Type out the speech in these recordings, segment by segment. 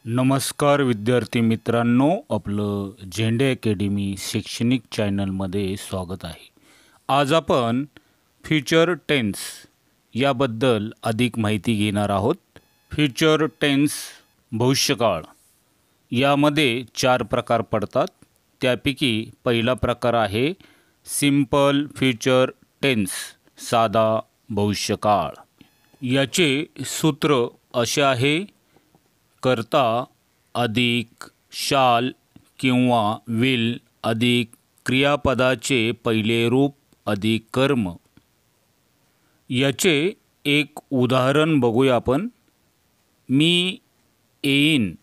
नमस्कार विद्यार्थी मित्रांनो, आपलं झेंडे अकॅडमी शैक्षणिक चॅनलमध्ये स्वागत आहे। आज आपण फ्युचर टेन्स याबद्दल अधिक माहिती घेणार आहोत। फ्युचर टेन्स भविष्यकाळ यामध्ये 4 प्रकार पडतात। त्यापैकी पहिला प्रकार आहे सिंपल फ्युचर टेन्स, साधा भविष्यकाळ। याचे सूत्र असे आहे: करता अधिक शाल किंवा विल अधिक क्रियापदाचे पहिले रूप अधिक कर्म। याचे एक उदाहरण बघूया आपण। मी येईन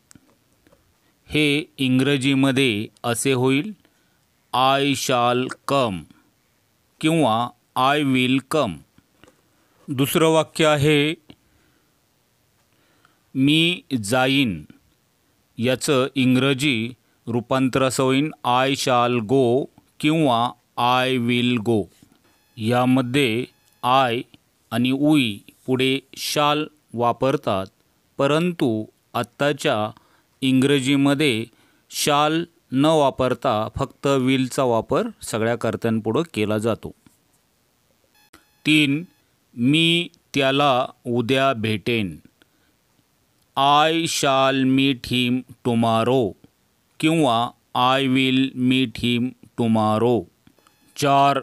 हे इंग्रजीमध्ये असे होईल आय शाल कम किंवा आय विल कम। दुसरं वाक्य आहे मी जाईन, याचं इंग्रजी रूपांतर असं होईल आय शाल गो किंवा आय विल गो। यामध्ये आय आणि उई पुढे शाल वापरतात, परंतु आत्ताच्या इंग्रजीमध्ये शाल न वापरता फक्त विलचा वापर सगळ्या कर्त्यांपुढे केला जातो। 3. मी त्याला उद्या भेटेन, I shall meet him tomorrow किंवा I will meet him tomorrow. 4.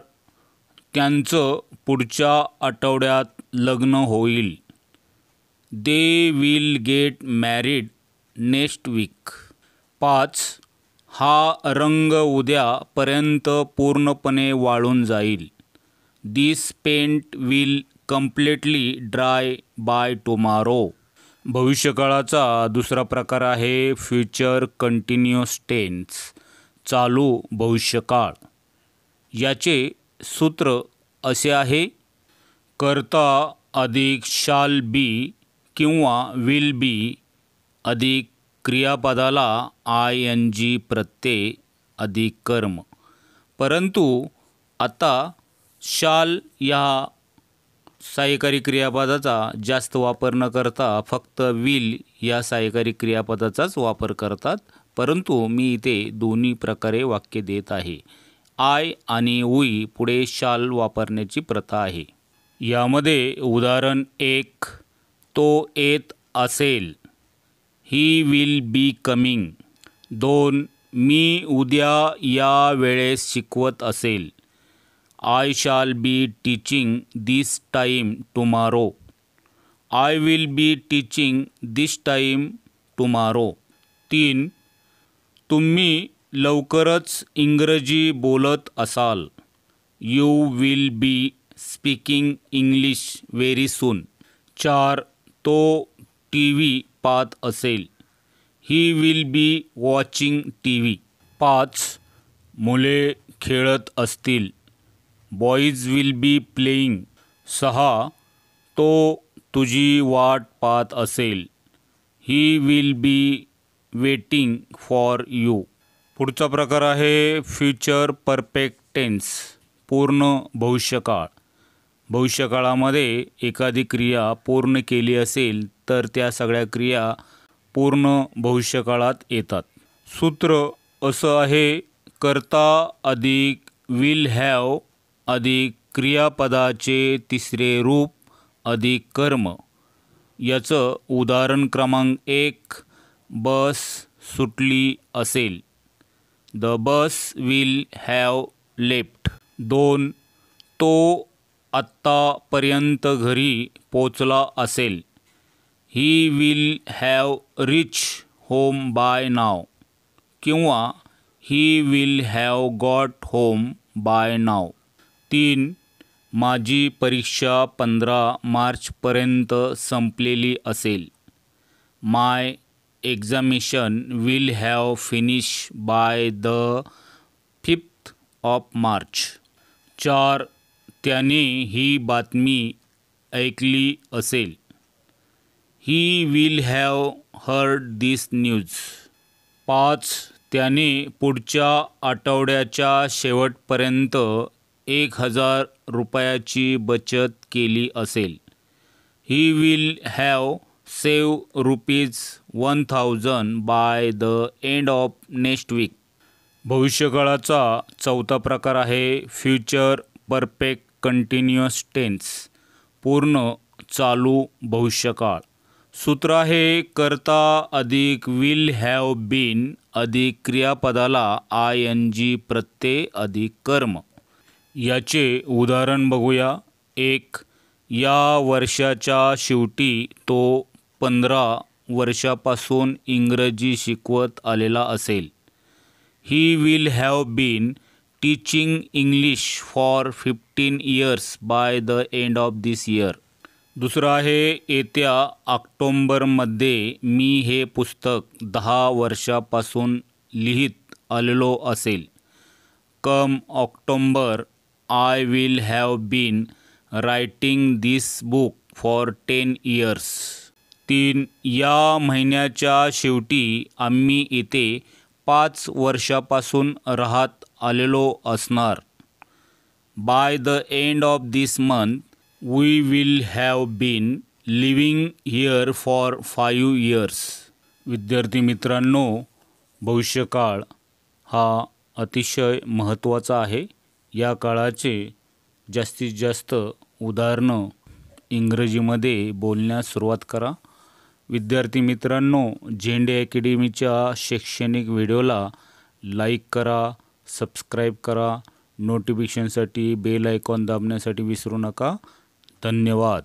त्यांचं पुढच्या आठवड्यात लग्न होईल, they will get married next week. 5. हा रंग उद्यापर्यंत पूर्णपणे वाळून जाईल, this paint will completely dry by tomorrow. भविष्यकाळाचा दुसरा प्रकार आहे फ्युचर कंटिन्युअस टेन्स, चालू भविष्यकाळ। याचे सूत्र असे आहे: करता अधिक शाल बी किंवा विल बी अधिक क्रियापदाला ING प्रत्यय अधिक कर्म। परंतु आता शाल या सहाय्यकारी क्रियापदाचा जास्त वापर न करता फक्त विल या सहाय्यकारी क्रियापदाचाच वापर करतात। परंतु मी इथे दोन्ही प्रकारे वाक्य देत आहे। आय आणि उई पुढे शाल वापरण्याची प्रथा आहे। यामध्ये उदाहरण 1, तो येत असेल, ही विल बी कमिंग। 2, मी उद्या या वेळेस शिकवत असेल, I shall be teaching this time tomorrow. I will be teaching this time tomorrow. 3. तुम्ही लवकरच इंग्रजी बोलत असाल, You will be speaking English very soon. 4. तो TV पाहत असेल, He will be watching TV. 5. मुले खेळत असतील, बॉईज विल बी प्लेइंग। 6. तो तुझी वाट पाहत असेल, he will be waiting for you. पुढचा प्रकार आहे फ्युचर परफेक्ट टेन्स, पूर्ण भविष्यकाळ। भविष्यकाळामध्ये एखादी क्रिया पूर्ण केली असेल तर त्या सगळ्या क्रिया पूर्ण भविष्यकाळात येतात। सूत्र असं आहे: करता अधिक विल हॅव अधिक क्रियापदाचे तिसरे रूप अधिक कर्म। याचं उदाहरण क्रमांक 1, बस सुटली असेल, the bus will have left. 2, तो आत्तापर्यंत घरी पोचला असेल, he will have reach home by now किंवा he will have got home by now. 3, माझी परीक्षा 15 मार्चपर्यंत संपलेली असेल, my examination will have finish by the 5th of March. 4, त्याने ही बातमी ऐकली असेल, he will have heard this news. 5, त्याने पुढच्या आठवड्याच्या शेवटपर्यंत 1000 रुपयाची बचत केली असेल, he will have save ₹1000 by the end of next week. भविष्यकाळाचा चौथा प्रकार आहे फ्युचर परफेक्ट कंटिन्युअस टेन्स, पूर्ण चालू भविष्यकाळ. सूत्र आहे करता अधिक विल हॅव बीन अधिक क्रियापदाला ING प्रत्यय अधिक कर्म. याचे उदाहरण बघूया. 1. या वर्षाच्या शेवटी तो 15 वर्षापासून इंग्रजी शिकवत आलेला असेल. He will have been teaching English for 15 years by the end of this year. दुसरं आहे येत्या ऑक्टोंबरमध्ये मी हे पुस्तक 10 वर्षापासून लिहित आलेलो असेल. Come October I will have been writing this book for 10 years. 3. या महिन्याच्या शेवटी आम्ही इथे 5 वर्षापासून राहत आलेलो असणार. By the end of this month we will have been living here for 5 years. विद्यार्थी मित्रांनो, भविष्यकाळ हा अतिशय महत्त्वाचा आहे. या काळाचे जास्तीत जास्त उदाहरणं इंग्रजीमध्ये बोलण्यास सुरुवात करा. विद्यार्थी मित्रांनो, झेंडे अकॅडमीच्या शैक्षणिक व्हिडिओला लाईक करा, सबस्क्राईब करा. नोटिफिकेशनसाठी बेल आयकॉन दाबण्यासाठी विसरू नका. धन्यवाद.